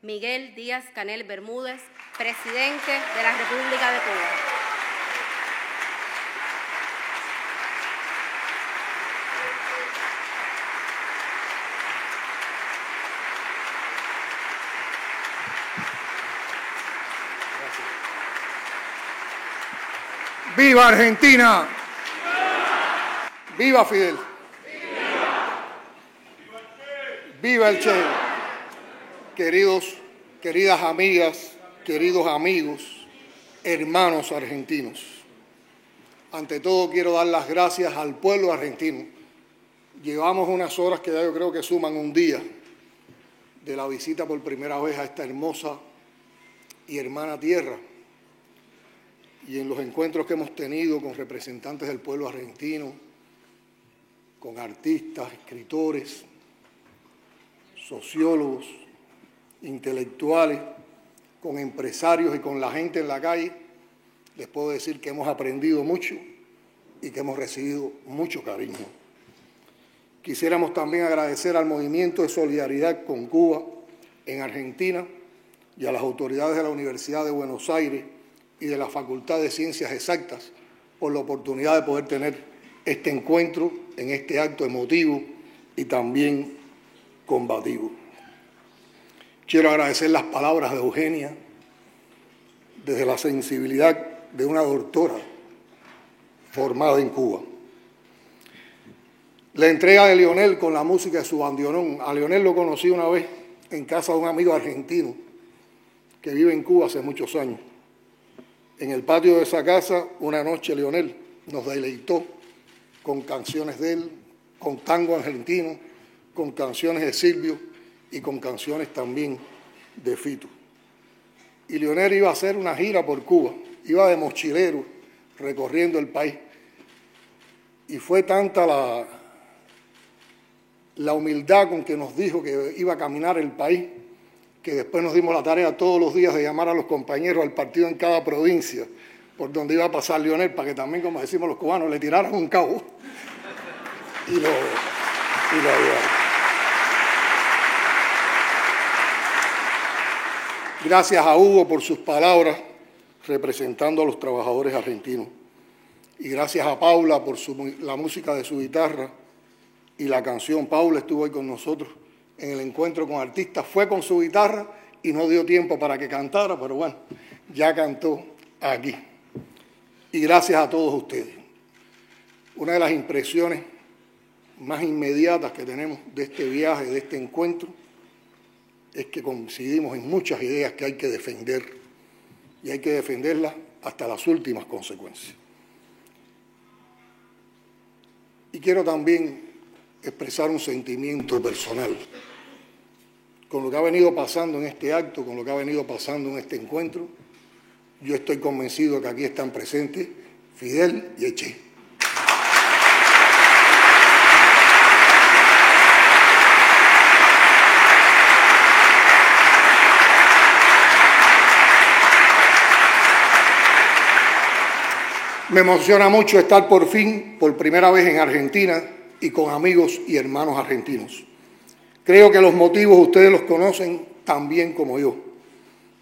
Miguel Díaz-Canel Bermúdez, presidente de la República de Cuba. ¡Viva Argentina! ¡Viva Fidel! ¡Viva el Che! Queridas amigas, queridos amigos, hermanos argentinos, ante todo quiero dar las gracias al pueblo argentino. Llevamos unas horas que ya yo creo que suman un día de la visita por primera vez a esta hermosa y hermana tierra, y en los encuentros que hemos tenido con representantes del pueblo argentino, con artistas, escritores, sociólogos, intelectuales, con empresarios y con la gente en la calle, les puedo decir que hemos aprendido mucho y que hemos recibido mucho cariño. Quisiéramos también agradecer al Movimiento de Solidaridad con Cuba en Argentina y a las autoridades de la Universidad de Buenos Aires y de la Facultad de Ciencias Exactas por la oportunidad de poder tener este encuentro en este acto emotivo y también combativo. Quiero agradecer las palabras de Eugenia desde la sensibilidad de una doctora formada en Cuba. La entrega de Leonel con la música de su bandoneón. A Leonel lo conocí una vez en casa de un amigo argentino que vive en Cuba hace muchos años. En el patio de esa casa, una noche Leonel nos deleitó con canciones de él, con tango argentino, con canciones de Silvio y con canciones también de Fito. Y Leonel iba a hacer una gira por Cuba, iba de mochilero recorriendo el país. Y fue tanta la humildad con que nos dijo que iba a caminar el país, que después nos dimos la tarea todos los días de llamar a los compañeros al partido en cada provincia por donde iba a pasar Leonel, para que también, como decimos los cubanos, le tiraran un cabo y lo ayudaran. Gracias a Hugo por sus palabras representando a los trabajadores argentinos. Y gracias a Paula por la música de su guitarra y la canción. Paula estuvo ahí con nosotros en el encuentro con artistas, fue con su guitarra y no dio tiempo para que cantara, pero bueno, ya cantó aquí. Y gracias a todos ustedes. Una de las impresiones más inmediatas que tenemos de este viaje, de este encuentro, es que coincidimos en muchas ideas que hay que defender, y hay que defenderlas hasta las últimas consecuencias. Y quiero también expresar un sentimiento personal con lo que ha venido pasando en este acto, con lo que ha venido pasando en este encuentro. Yo estoy convencido de que aquí están presentes Fidel y el Che. Me emociona mucho estar por fin, por primera vez en Argentina y con amigos y hermanos argentinos. Creo que los motivos ustedes los conocen tan bien como yo.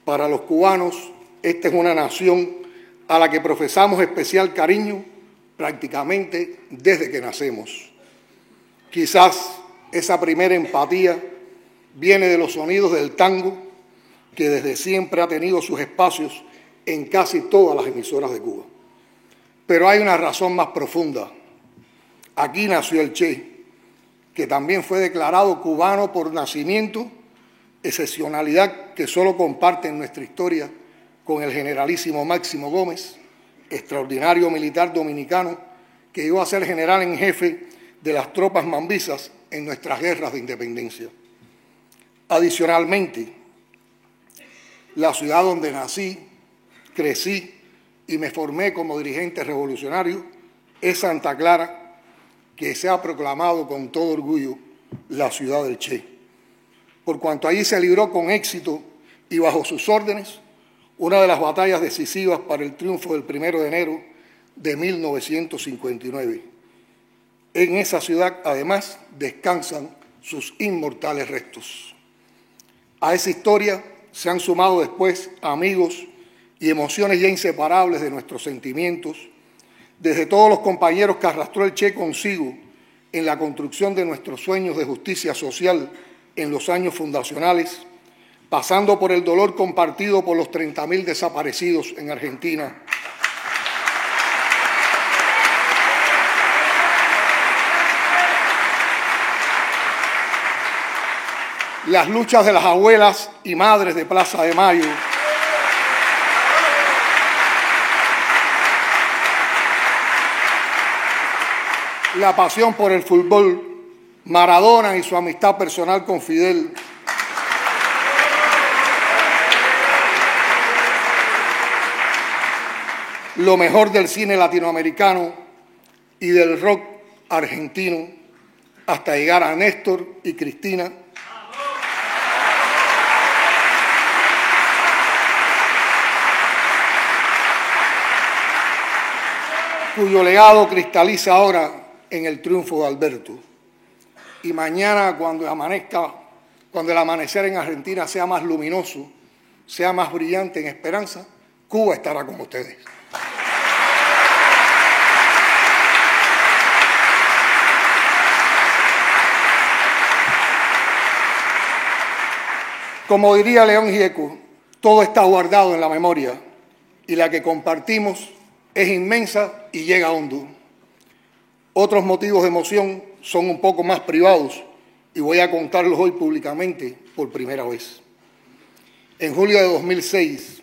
Para los cubanos, esta es una nación a la que profesamos especial cariño prácticamente desde que nacemos. Quizás esa primera empatía viene de los sonidos del tango, que desde siempre ha tenido sus espacios en casi todas las emisoras de Cuba. Pero hay una razón más profunda. Aquí nació el Che, que también fue declarado cubano por nacimiento, excepcionalidad que solo comparte en nuestra historia con el generalísimo Máximo Gómez, extraordinario militar dominicano que llegó a ser general en jefe de las tropas mambisas en nuestras guerras de independencia. Adicionalmente, la ciudad donde nací, crecí y me formé como dirigente revolucionario es Santa Clara, que se ha proclamado con todo orgullo la ciudad del Che, por cuanto allí se libró con éxito y bajo sus órdenes una de las batallas decisivas para el triunfo del 1 de enero de 1959. En esa ciudad, además, descansan sus inmortales restos. A esa historia se han sumado después amigos y emociones ya inseparables de nuestros sentimientos, desde todos los compañeros que arrastró el Che consigo en la construcción de nuestros sueños de justicia social en los años fundacionales, pasando por el dolor compartido por los 30.000 desaparecidos en Argentina, las luchas de las abuelas y madres de Plaza de Mayo, la pasión por el fútbol, Maradona y su amistad personal con Fidel, lo mejor del cine latinoamericano y del rock argentino, hasta llegar a Néstor y Cristina, cuyo legado cristaliza ahora en el triunfo de Alberto. Y mañana, cuando el amanecer en Argentina sea más luminoso, sea más brillante en esperanza, Cuba estará con ustedes. Como diría León Gieco, todo está guardado en la memoria y la que compartimos es inmensa y llega hondo. Otros motivos de emoción son un poco más privados y voy a contarlos hoy públicamente por primera vez. En julio de 2006,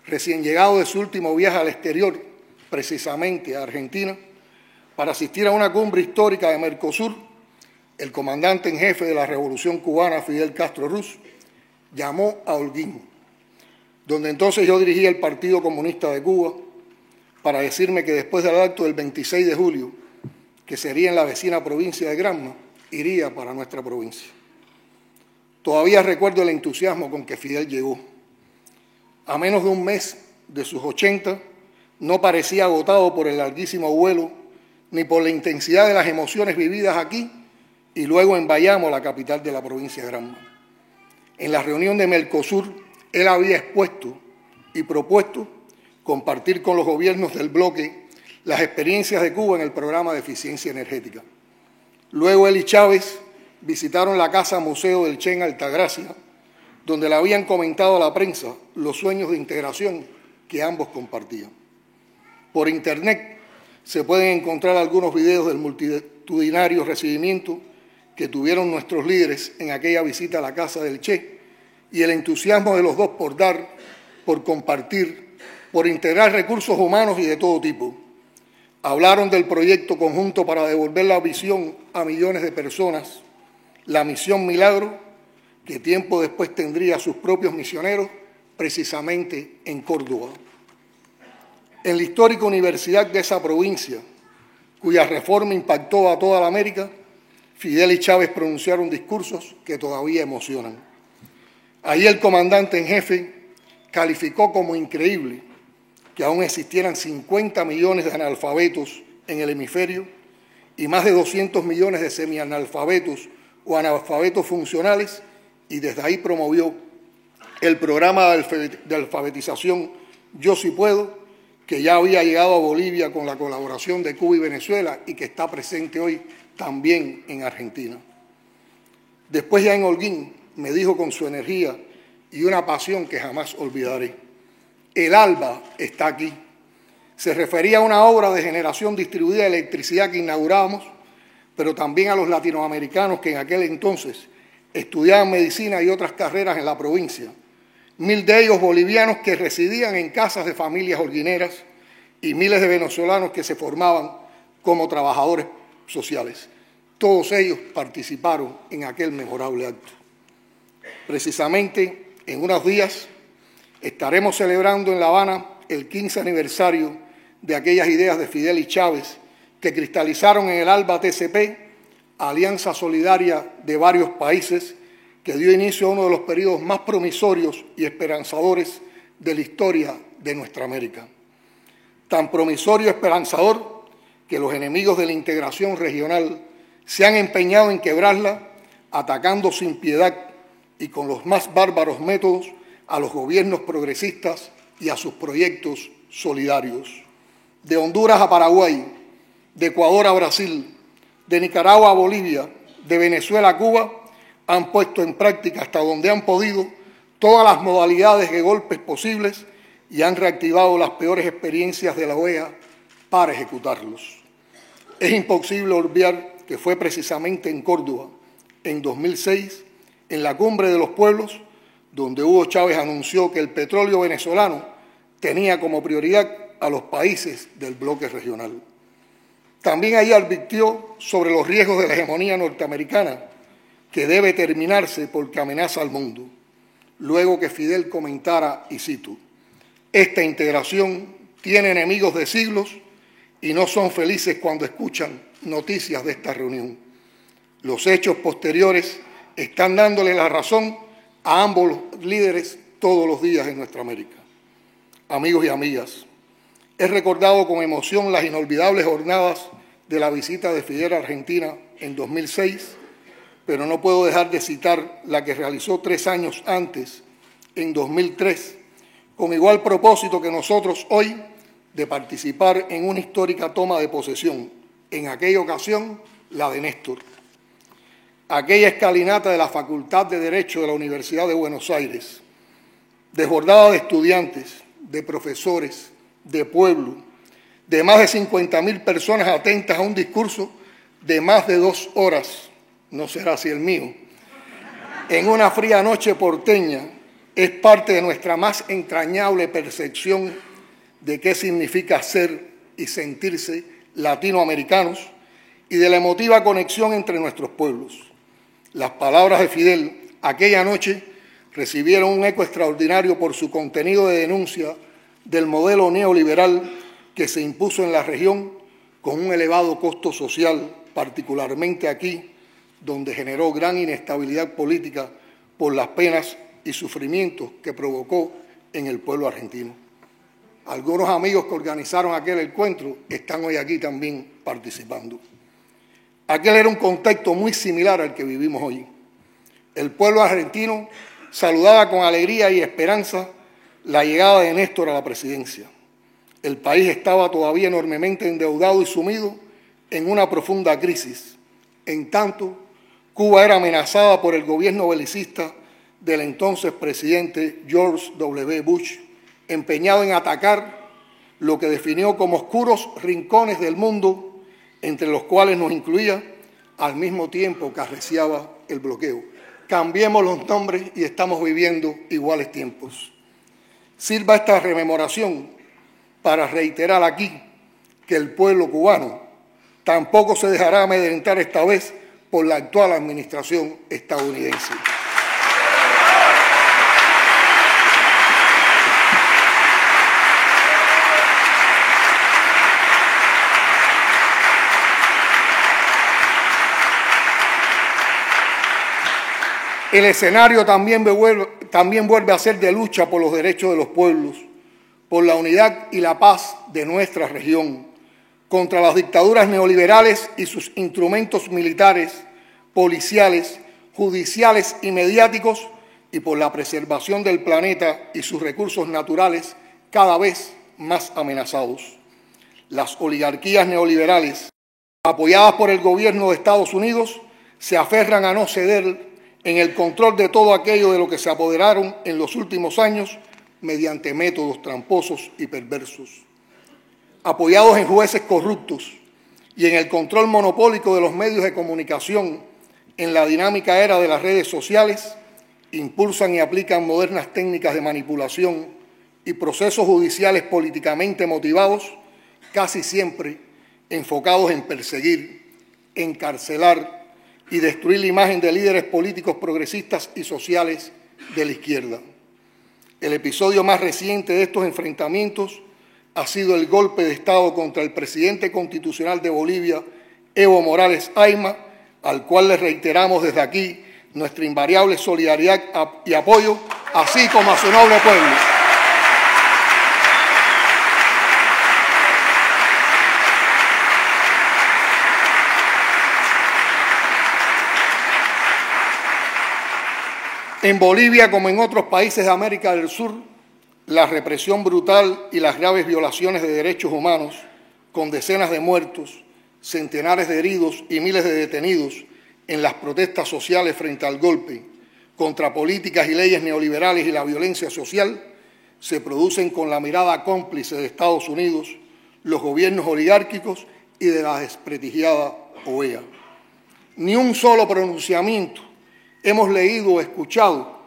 recién llegado de su último viaje al exterior, precisamente a Argentina, para asistir a una cumbre histórica de Mercosur, el comandante en jefe de la Revolución Cubana, Fidel Castro Ruz, llamó a Holguín, donde entonces yo dirigía el Partido Comunista de Cuba, para decirme que después del acto del 26 de julio, que sería en la vecina provincia de Granma, iría para nuestra provincia. Todavía recuerdo el entusiasmo con que Fidel llegó. A menos de un mes de sus 80, no parecía agotado por el larguísimo vuelo, ni por la intensidad de las emociones vividas aquí y luego en Bayamo, la capital de la provincia de Granma. En la reunión de Mercosur, él había expuesto y propuesto compartir con los gobiernos del bloque las experiencias de Cuba en el programa de eficiencia energética. Luego él y Chávez visitaron la Casa Museo del Che en Altagracia, donde le habían comentado a la prensa los sueños de integración que ambos compartían. Por internet se pueden encontrar algunos videos del multitudinario recibimiento que tuvieron nuestros líderes en aquella visita a la casa del Che y el entusiasmo de los dos por dar, por compartir, por integrar recursos humanos y de todo tipo. Hablaron del proyecto conjunto para devolver la visión a millones de personas, la misión Milagro, que tiempo después tendría sus propios misioneros, precisamente en Córdoba. En la histórica universidad de esa provincia, cuya reforma impactó a toda la América, Fidel y Chávez pronunciaron discursos que todavía emocionan. Allí el comandante en jefe calificó como increíble que aún existieran 50 millones de analfabetos en el hemisferio y más de 200 millones de semianalfabetos o analfabetos funcionales, y desde ahí promovió el programa de alfabetización Yo Sí Puedo, que ya había llegado a Bolivia con la colaboración de Cuba y Venezuela y que está presente hoy también en Argentina. Después ya en Holguín me dijo con su energía y una pasión que jamás olvidaré: el alba está aquí. Se refería a una obra de generación distribuida de electricidad que inaugurábamos, pero también a los latinoamericanos que en aquel entonces estudiaban medicina y otras carreras en la provincia, 1000 de ellos bolivianos que residían en casas de familias holguineras y miles de venezolanos que se formaban como trabajadores sociales. Todos ellos participaron en aquel memorable acto. Precisamente en unos días estaremos celebrando en La Habana el 15 aniversario de aquellas ideas de Fidel y Chávez que cristalizaron en el ALBA TCP, alianza solidaria de varios países que dio inicio a uno de los periodos más promisorios y esperanzadores de la historia de nuestra América. Tan promisorio y esperanzador que los enemigos de la integración regional se han empeñado en quebrarla, atacando sin piedad y con los más bárbaros métodos a los gobiernos progresistas y a sus proyectos solidarios. De Honduras a Paraguay, de Ecuador a Brasil, de Nicaragua a Bolivia, de Venezuela a Cuba, han puesto en práctica hasta donde han podido todas las modalidades de golpes posibles y han reactivado las peores experiencias de la OEA para ejecutarlos. Es imposible olvidar que fue precisamente en Córdoba, en 2006, en la Cumbre de los Pueblos, donde Hugo Chávez anunció que el petróleo venezolano tenía como prioridad a los países del bloque regional. También allí advirtió sobre los riesgos de la hegemonía norteamericana, que debe terminarse porque amenaza al mundo. Luego que Fidel comentara, y cito, «Esta integración tiene enemigos de siglos y no son felices cuando escuchan noticias de esta reunión. Los hechos posteriores están dándole la razón a ambos líderes todos los días en nuestra América». Amigos y amigas, he recordado con emoción las inolvidables jornadas de la visita de Fidel a Argentina en 2006, pero no puedo dejar de citar la que realizó 3 años antes, en 2003, con igual propósito que nosotros hoy, de participar en una histórica toma de posesión, en aquella ocasión la de Néstor. Aquella escalinata de la Facultad de Derecho de la Universidad de Buenos Aires, desbordada de estudiantes, de profesores, de pueblo, de más de 50.000 personas atentas a un discurso de más de 2 horas, no será así el mío, en una fría noche porteña, es parte de nuestra más entrañable percepción de qué significa ser y sentirse latinoamericanos y de la emotiva conexión entre nuestros pueblos. Las palabras de Fidel aquella noche recibieron un eco extraordinario por su contenido de denuncia del modelo neoliberal que se impuso en la región con un elevado costo social, particularmente aquí, donde generó gran inestabilidad política por las penas y sufrimientos que provocó en el pueblo argentino. Algunos amigos que organizaron aquel encuentro están hoy aquí también participando. Aquel era un contexto muy similar al que vivimos hoy. El pueblo argentino saludaba con alegría y esperanza la llegada de Néstor a la presidencia. El país estaba todavía enormemente endeudado y sumido en una profunda crisis. En tanto, Cuba era amenazada por el gobierno belicista del entonces presidente George W. Bush, empeñado en atacar lo que definió como oscuros rincones del mundo, entre los cuales nos incluía, al mismo tiempo que arreciaba el bloqueo. Cambiemos los nombres y estamos viviendo iguales tiempos. Sirva esta rememoración para reiterar aquí que el pueblo cubano tampoco se dejará amedrentar esta vez por la actual administración estadounidense. El escenario también vuelve a ser de lucha por los derechos de los pueblos, por la unidad y la paz de nuestra región, contra las dictaduras neoliberales y sus instrumentos militares, policiales, judiciales y mediáticos, y por la preservación del planeta y sus recursos naturales cada vez más amenazados. Las oligarquías neoliberales, apoyadas por el gobierno de Estados Unidos, se aferran a no ceder en el control de todo aquello de lo que se apoderaron en los últimos años mediante métodos tramposos y perversos. Apoyados en jueces corruptos y en el control monopólico de los medios de comunicación en la dinámica era de las redes sociales, impulsan y aplican modernas técnicas de manipulación y procesos judiciales políticamente motivados, casi siempre enfocados en perseguir, encarcelar y destruir la imagen de líderes políticos progresistas y sociales de la izquierda. El episodio más reciente de estos enfrentamientos ha sido el golpe de Estado contra el presidente constitucional de Bolivia, Evo Morales Ayma, al cual le reiteramos desde aquí nuestra invariable solidaridad y apoyo, así como a su noble pueblo. En Bolivia, como en otros países de América del Sur, la represión brutal y las graves violaciones de derechos humanos, con decenas de muertos, centenares de heridos y miles de detenidos en las protestas sociales frente al golpe, contra políticas y leyes neoliberales y la violencia social, se producen con la mirada cómplice de Estados Unidos, los gobiernos oligárquicos y de la desprestigiada OEA. Ni un solo pronunciamiento hemos leído o escuchado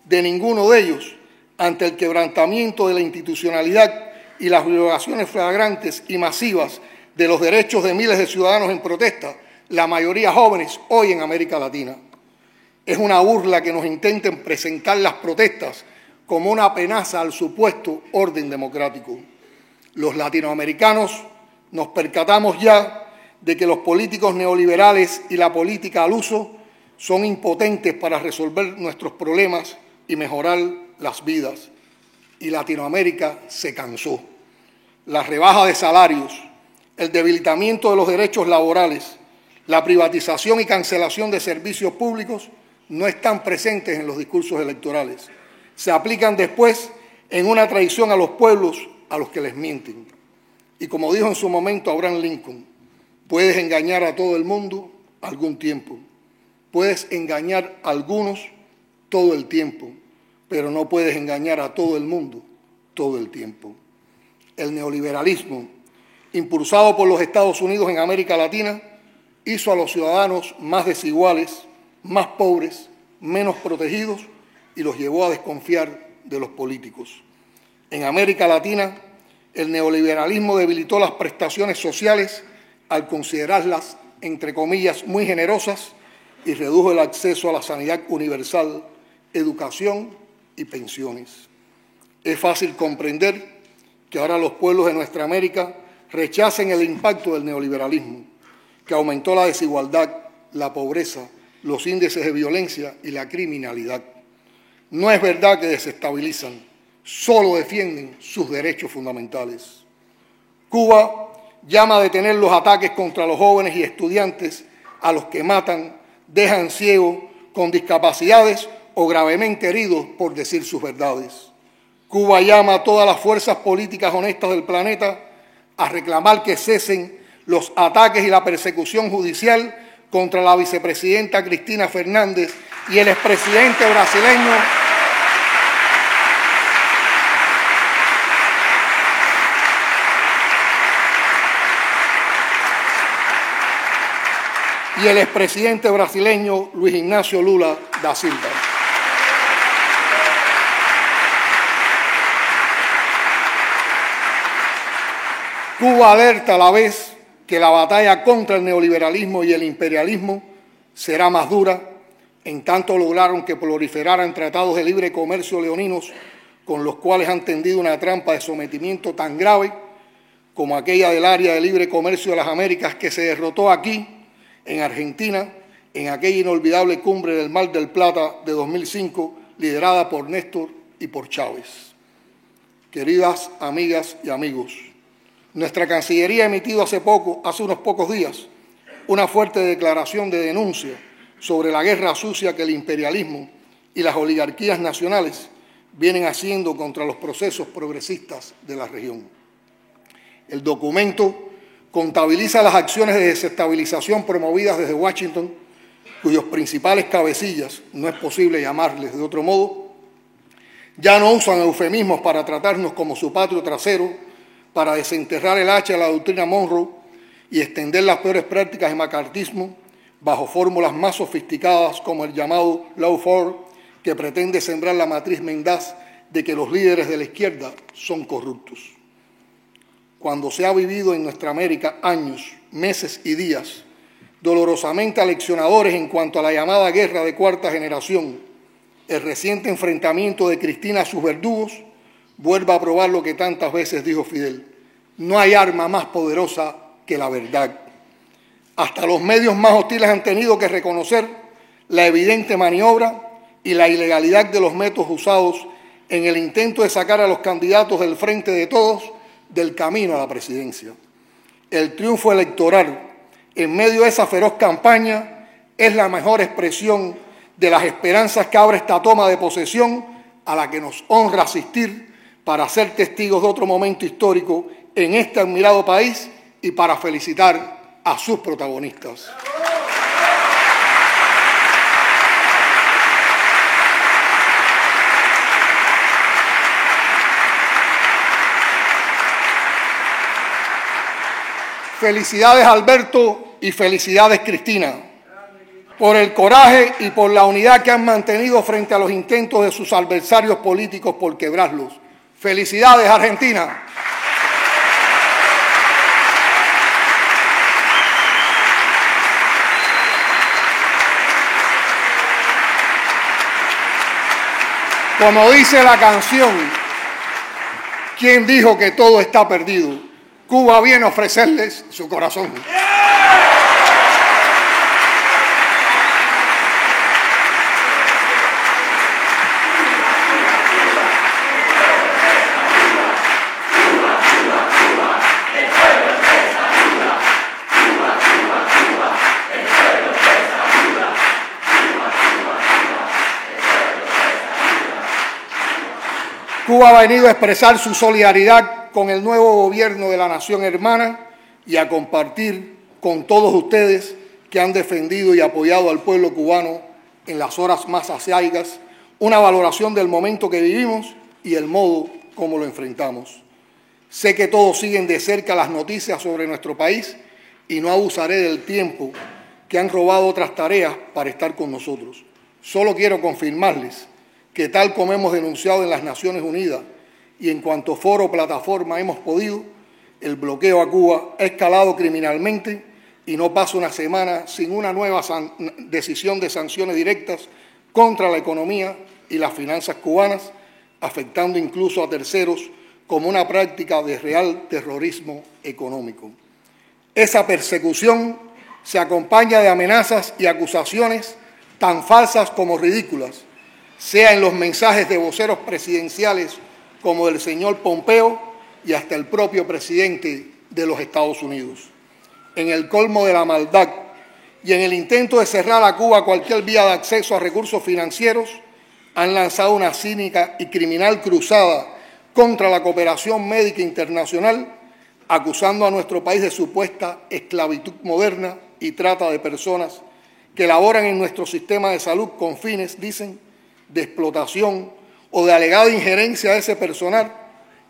de ninguno de ellos ante el quebrantamiento de la institucionalidad y las violaciones flagrantes y masivas de los derechos de miles de ciudadanos en protesta, la mayoría jóvenes hoy en América Latina. Es una burla que nos intenten presentar las protestas como una amenaza al supuesto orden democrático. Los latinoamericanos nos percatamos ya de que los políticos neoliberales y la política al uso son impotentes para resolver nuestros problemas y mejorar las vidas. Y Latinoamérica se cansó. La rebaja de salarios, el debilitamiento de los derechos laborales, la privatización y cancelación de servicios públicos no están presentes en los discursos electorales. Se aplican después en una traición a los pueblos a los que les mienten. Y como dijo en su momento Abraham Lincoln, puedes engañar a todo el mundo algún tiempo, puedes engañar a algunos todo el tiempo, pero no puedes engañar a todo el mundo todo el tiempo. El neoliberalismo, impulsado por los Estados Unidos en América Latina, hizo a los ciudadanos más desiguales, más pobres, menos protegidos y los llevó a desconfiar de los políticos. En América Latina, el neoliberalismo debilitó las prestaciones sociales al considerarlas, entre comillas, muy generosas y redujo el acceso a la sanidad universal, educación y pensiones. Es fácil comprender que ahora los pueblos de nuestra América rechacen el impacto del neoliberalismo, que aumentó la desigualdad, la pobreza, los índices de violencia y la criminalidad. No es verdad que desestabilizan, solo defienden sus derechos fundamentales. Cuba llama a detener los ataques contra los jóvenes y estudiantes a los que matan, dejan ciegos, con discapacidades o gravemente heridos por decir sus verdades. Cuba llama a todas las fuerzas políticas honestas del planeta a reclamar que cesen los ataques y la persecución judicial contra la vicepresidenta Cristina Fernández y el expresidente brasileño Luis Ignacio Lula da Silva. Cuba alerta a la vez que la batalla contra el neoliberalismo y el imperialismo será más dura, en tanto lograron que proliferaran tratados de libre comercio leoninos con los cuales han tendido una trampa de sometimiento tan grave como aquella del área de libre comercio de las Américas que se derrotó aquí, en Argentina, en aquella inolvidable cumbre del Mar del Plata de 2005, liderada por Néstor y por Chávez. Queridas amigas y amigos, nuestra Cancillería ha emitido hace unos pocos días, una fuerte declaración de denuncia sobre la guerra sucia que el imperialismo y las oligarquías nacionales vienen haciendo contra los procesos progresistas de la región. El documento contabiliza las acciones de desestabilización promovidas desde Washington, cuyos principales cabecillas, no es posible llamarles de otro modo, ya no usan eufemismos para tratarnos como su patio trasero, para desenterrar el hacha de la doctrina Monroe y extender las peores prácticas de macartismo bajo fórmulas más sofisticadas como el llamado lawfare, que pretende sembrar la matriz mendaz de que los líderes de la izquierda son corruptos. Cuando se ha vivido en nuestra América años, meses y días dolorosamente aleccionadores en cuanto a la llamada guerra de cuarta generación, el reciente enfrentamiento de Cristina a sus verdugos vuelve a probar lo que tantas veces dijo Fidel: no hay arma más poderosa que la verdad. Hasta los medios más hostiles han tenido que reconocer la evidente maniobra y la ilegalidad de los métodos usados en el intento de sacar a los candidatos del Frente de Todos del camino a la presidencia. El triunfo electoral en medio de esa feroz campaña es la mejor expresión de las esperanzas que abre esta toma de posesión a la que nos honra asistir para ser testigos de otro momento histórico en este admirado país y para felicitar a sus protagonistas. Felicidades Alberto y felicidades Cristina, por el coraje y por la unidad que han mantenido frente a los intentos de sus adversarios políticos por quebrarlos. Felicidades Argentina. Como dice la canción, ¿quién dijo que todo está perdido? Cuba viene a ofrecerles su corazón. Cuba ha venido a expresar su solidaridad con el nuevo gobierno de la nación hermana y a compartir con todos ustedes que han defendido y apoyado al pueblo cubano en las horas más aciagas una valoración del momento que vivimos y el modo como lo enfrentamos. Sé que todos siguen de cerca las noticias sobre nuestro país y no abusaré del tiempo que han robado otras tareas para estar con nosotros. Solo quiero confirmarles que tal como hemos denunciado en las Naciones Unidas y en cuanto foro o plataforma hemos podido, el bloqueo a Cuba ha escalado criminalmente y no pasa una semana sin una nueva decisión de sanciones directas contra la economía y las finanzas cubanas, afectando incluso a terceros como una práctica de real terrorismo económico. Esa persecución se acompaña de amenazas y acusaciones tan falsas como ridículas, sea en los mensajes de voceros presidenciales como del señor Pompeo y hasta el propio presidente de los Estados Unidos. En el colmo de la maldad y en el intento de cerrar a Cuba cualquier vía de acceso a recursos financieros, han lanzado una cínica y criminal cruzada contra la cooperación médica internacional, acusando a nuestro país de supuesta esclavitud moderna y trata de personas que laboran en nuestro sistema de salud con fines, dicen, de explotación o de alegada injerencia de ese personal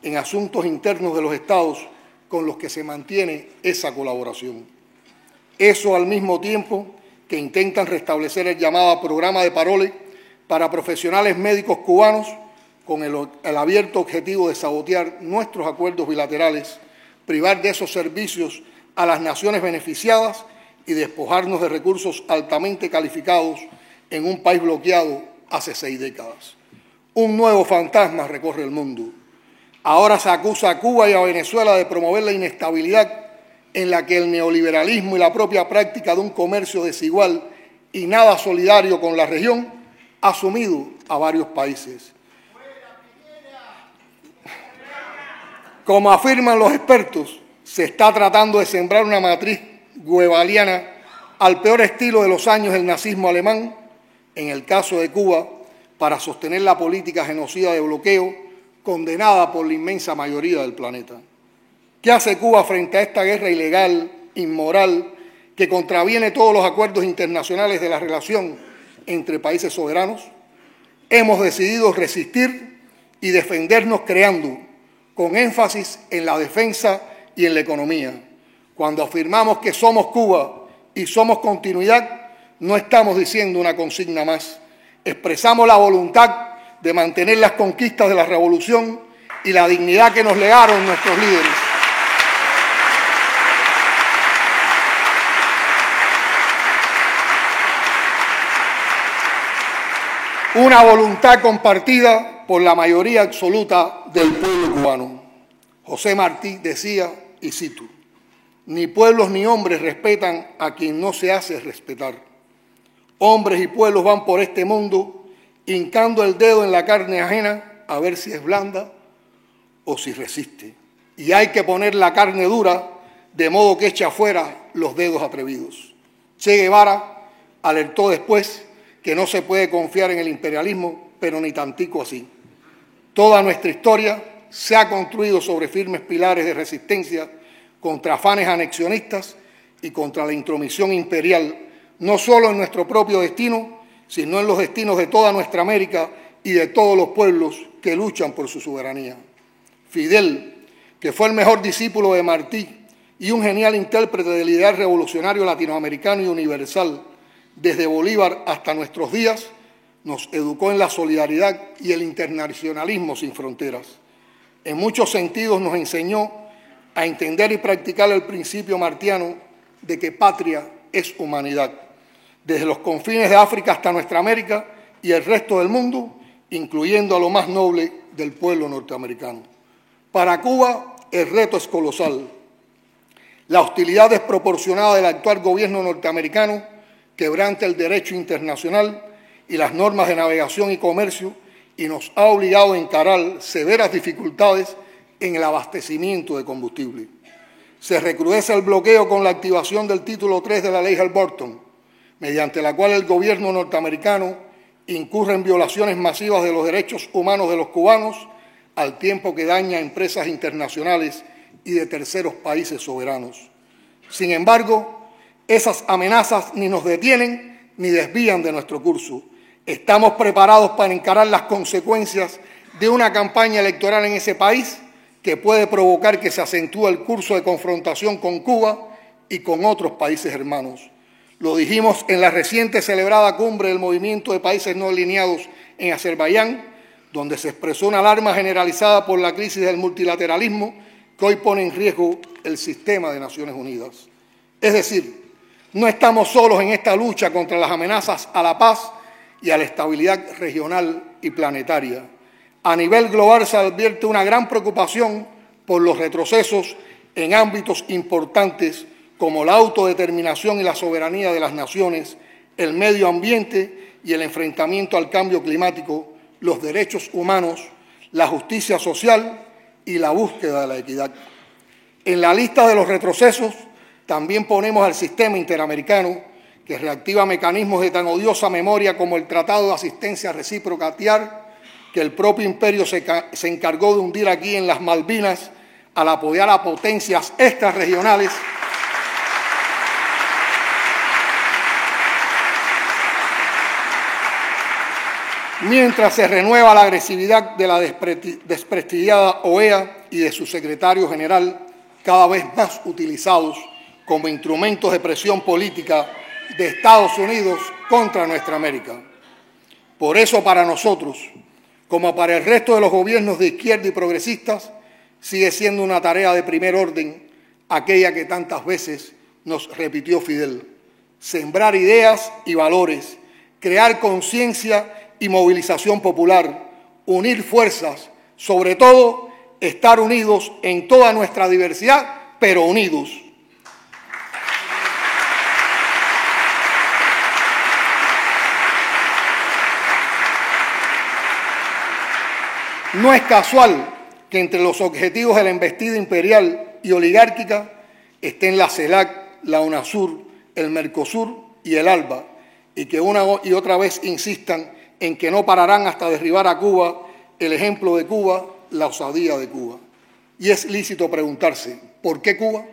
en asuntos internos de los estados con los que se mantiene esa colaboración. Eso al mismo tiempo que intentan restablecer el llamado programa de parole para profesionales médicos cubanos con el abierto objetivo de sabotear nuestros acuerdos bilaterales, privar de esos servicios a las naciones beneficiadas y despojarnos de recursos altamente calificados en un país bloqueado hace 6 décadas. Un nuevo fantasma recorre el mundo. Ahora se acusa a Cuba y a Venezuela de promover la inestabilidad en la que el neoliberalismo y la propia práctica de un comercio desigual y nada solidario con la región ha sumido a varios países. Como afirman los expertos, se está tratando de sembrar una matriz goebbeliana al peor estilo de los años del nazismo alemán, en el caso de Cuba, para sostener la política genocida de bloqueo condenada por la inmensa mayoría del planeta. ¿Qué hace Cuba frente a esta guerra ilegal, inmoral, que contraviene todos los acuerdos internacionales de la relación entre países soberanos? Hemos decidido resistir y defendernos creando, con énfasis en la defensa y en la economía. Cuando afirmamos que somos Cuba y somos continuidad, no estamos diciendo una consigna más. Expresamos la voluntad de mantener las conquistas de la revolución y la dignidad que nos legaron nuestros líderes. Una voluntad compartida por la mayoría absoluta del pueblo cubano. José Martí decía, y cito, «Ni pueblos ni hombres respetan a quien no se hace respetar. Hombres y pueblos van por este mundo hincando el dedo en la carne ajena a ver si es blanda o si resiste. Y hay que poner la carne dura de modo que eche afuera los dedos atrevidos». Che Guevara alertó después que no se puede confiar en el imperialismo, pero ni tantico así. Toda nuestra historia se ha construido sobre firmes pilares de resistencia contra afanes anexionistas y contra la intromisión imperial, no solo en nuestro propio destino, sino en los destinos de toda nuestra América y de todos los pueblos que luchan por su soberanía. Fidel, que fue el mejor discípulo de Martí y un genial intérprete del ideal revolucionario latinoamericano y universal, desde Bolívar hasta nuestros días, nos educó en la solidaridad y el internacionalismo sin fronteras. En muchos sentidos nos enseñó a entender y practicar el principio martiano de que patria es humanidad, desde los confines de África hasta nuestra América y el resto del mundo, incluyendo a lo más noble del pueblo norteamericano. Para Cuba, el reto es colosal. La hostilidad desproporcionada del actual gobierno norteamericano quebranta el derecho internacional y las normas de navegación y comercio y nos ha obligado a encarar severas dificultades en el abastecimiento de combustible. Se recrudece el bloqueo con la activación del título 3 de la ley Helms-Burton, mediante la cual el gobierno norteamericano incurre en violaciones masivas de los derechos humanos de los cubanos, al tiempo que daña a empresas internacionales y de terceros países soberanos. Sin embargo, esas amenazas ni nos detienen ni desvían de nuestro curso. Estamos preparados para encarar las consecuencias de una campaña electoral en ese país que puede provocar que se acentúe el curso de confrontación con Cuba y con otros países hermanos. Lo dijimos en la reciente celebrada cumbre del Movimiento de Países No Alineados en Azerbaiyán, donde se expresó una alarma generalizada por la crisis del multilateralismo que hoy pone en riesgo el sistema de Naciones Unidas. Es decir, no estamos solos en esta lucha contra las amenazas a la paz y a la estabilidad regional y planetaria. A nivel global se advierte una gran preocupación por los retrocesos en ámbitos importantes como la autodeterminación y la soberanía de las naciones, el medio ambiente y el enfrentamiento al cambio climático, los derechos humanos, la justicia social y la búsqueda de la equidad. En la lista de los retrocesos también ponemos al sistema interamericano, que reactiva mecanismos de tan odiosa memoria como el Tratado de Asistencia Recíproca TIAR, que el propio imperio se encargó de hundir aquí en las Malvinas al apoyar a potencias extrarregionales mientras se renueva la agresividad de la desprestigiada OEA y de su secretario general, cada vez más utilizados como instrumentos de presión política de Estados Unidos contra nuestra América. Por eso, para nosotros, como para el resto de los gobiernos de izquierda y progresistas, sigue siendo una tarea de primer orden aquella que tantas veces nos repitió Fidel: sembrar ideas y valores, crear conciencia y movilización popular, unir fuerzas, sobre todo estar unidos en toda nuestra diversidad, pero unidos. No es casual que entre los objetivos de la embestida imperial y oligárquica estén la CELAC, la UNASUR, el Mercosur y el ALBA, y que una y otra vez insistan en que no pararán hasta derribar a Cuba, el ejemplo de Cuba, la osadía de Cuba. Y es lícito preguntarse, ¿por qué Cuba?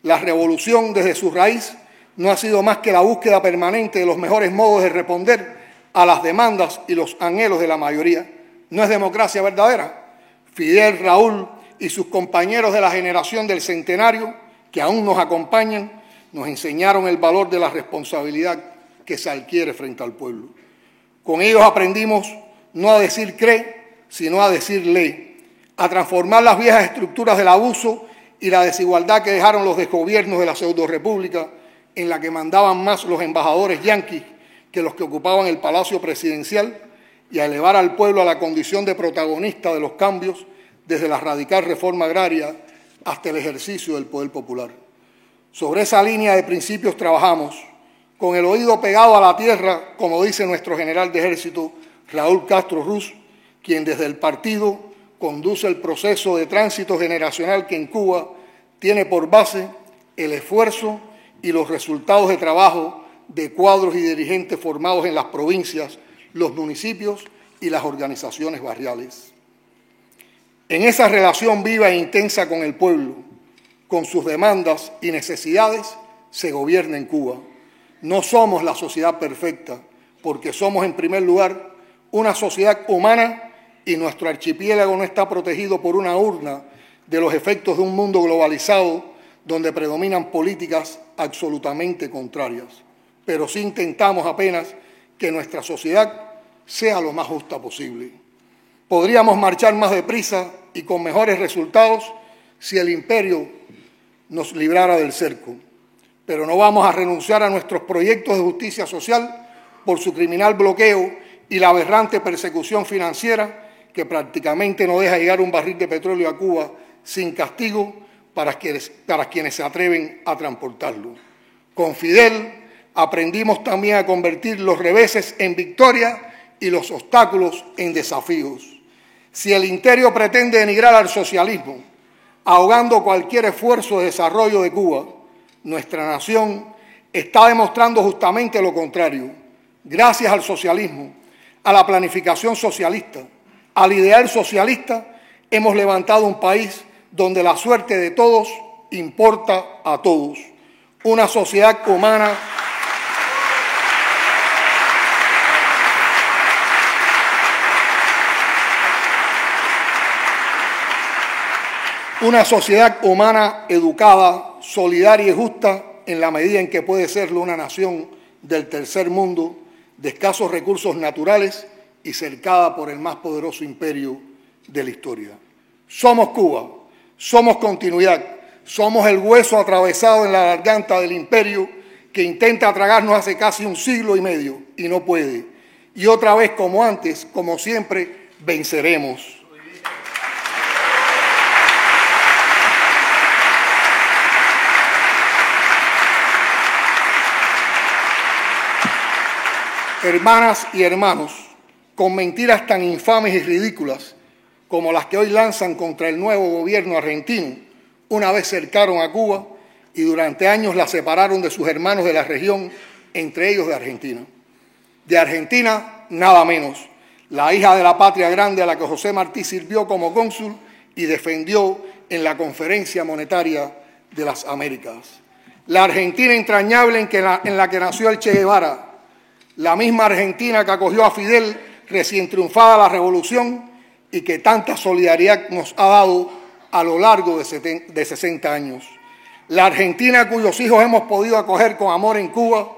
La revolución desde su raíz no ha sido más que la búsqueda permanente de los mejores modos de responder a las demandas y los anhelos de la mayoría. ¿No es democracia verdadera? Fidel, Raúl y sus compañeros de la generación del centenario, que aún nos acompañan, nos enseñaron el valor de la responsabilidad que se adquiere frente al pueblo. Con ellos aprendimos no a decir cree, sino a decir ley, a transformar las viejas estructuras del abuso y la desigualdad que dejaron los desgobiernos de la pseudorrepública, en la que mandaban más los embajadores yanquis que los que ocupaban el Palacio Presidencial, y a elevar al pueblo a la condición de protagonista de los cambios, desde la radical reforma agraria hasta el ejercicio del poder popular. Sobre esa línea de principios trabajamos, con el oído pegado a la tierra, como dice nuestro general de ejército, Raúl Castro Ruz, quien desde el partido conduce el proceso de tránsito generacional que en Cuba tiene por base el esfuerzo y los resultados de trabajo de cuadros y dirigentes formados en las provincias, los municipios y las organizaciones barriales. En esa relación viva e intensa con el pueblo, con sus demandas y necesidades, se gobierna en Cuba. No somos la sociedad perfecta, porque somos en primer lugar una sociedad humana y nuestro archipiélago no está protegido por una urna de los efectos de un mundo globalizado donde predominan políticas absolutamente contrarias. Pero sí intentamos apenas que nuestra sociedad sea lo más justa posible. Podríamos marchar más deprisa y con mejores resultados si el imperio nos librara del cerco. Pero no vamos a renunciar a nuestros proyectos de justicia social por su criminal bloqueo y la aberrante persecución financiera que prácticamente no deja llegar un barril de petróleo a Cuba sin castigo para quienes se atreven a transportarlo. Con Fidel aprendimos también a convertir los reveses en victoria y los obstáculos en desafíos. Si el imperio pretende denigrar al socialismo, ahogando cualquier esfuerzo de desarrollo de Cuba, nuestra nación está demostrando justamente lo contrario. Gracias al socialismo, a la planificación socialista, al ideal socialista, hemos levantado un país donde la suerte de todos importa a todos. Una sociedad humana educada, solidaria y justa en la medida en que puede serlo una nación del tercer mundo, de escasos recursos naturales y cercada por el más poderoso imperio de la historia. Somos Cuba, somos continuidad, somos el hueso atravesado en la garganta del imperio que intenta tragarnos hace casi un siglo y medio y no puede. Y otra vez, como antes, como siempre, venceremos. Hermanas y hermanos, con mentiras tan infames y ridículas como las que hoy lanzan contra el nuevo gobierno argentino, una vez cercaron a Cuba y durante años la separaron de sus hermanos de la región, entre ellos de Argentina. De Argentina, nada menos, la hija de la patria grande a la que José Martí sirvió como cónsul y defendió en la Conferencia Monetaria de las Américas. La Argentina entrañable en la que nació el Che Guevara, la misma Argentina que acogió a Fidel recién triunfada la revolución y que tanta solidaridad nos ha dado a lo largo de 60 años. La Argentina cuyos hijos hemos podido acoger con amor en Cuba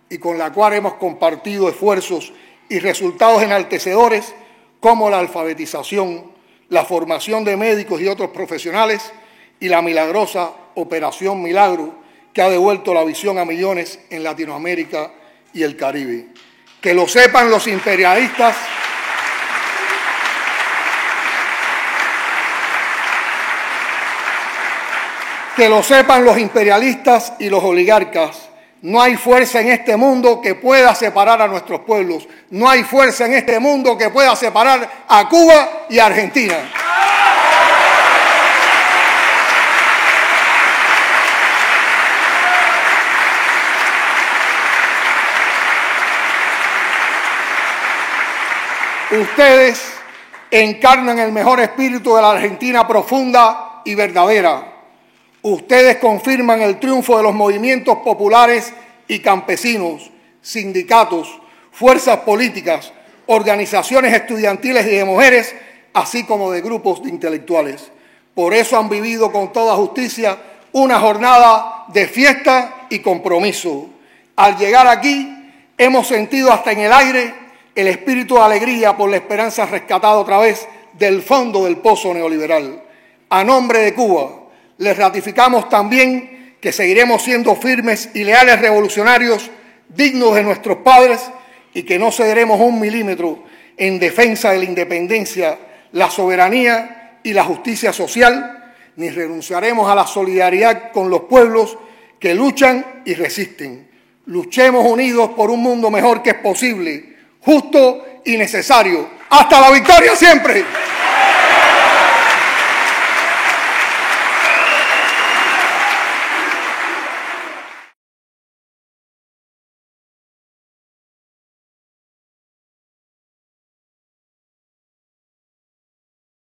y con la cual hemos compartido esfuerzos y resultados enaltecedores como la alfabetización, la formación de médicos y otros profesionales y la milagrosa Operación Milagro que ha devuelto la visión a millones en Latinoamérica y el Caribe. Que lo sepan los imperialistas y los oligarcas. No hay fuerza en este mundo que pueda separar a nuestros pueblos. No hay fuerza en este mundo que pueda separar a Cuba y a Argentina. Ustedes encarnan el mejor espíritu de la Argentina profunda y verdadera. Ustedes confirman el triunfo de los movimientos populares y campesinos, sindicatos, fuerzas políticas, organizaciones estudiantiles y de mujeres, así como de grupos de intelectuales. Por eso han vivido con toda justicia una jornada de fiesta y compromiso. Al llegar aquí, hemos sentido hasta en el aire el espíritu de alegría por la esperanza rescatada otra vez del fondo del pozo neoliberal. A nombre de Cuba, les ratificamos también que seguiremos siendo firmes y leales revolucionarios dignos de nuestros padres y que no cederemos un milímetro en defensa de la independencia, la soberanía y la justicia social, ni renunciaremos a la solidaridad con los pueblos que luchan y resisten. Luchemos unidos por un mundo mejor que es posible, justo y necesario. ¡Hasta la victoria siempre!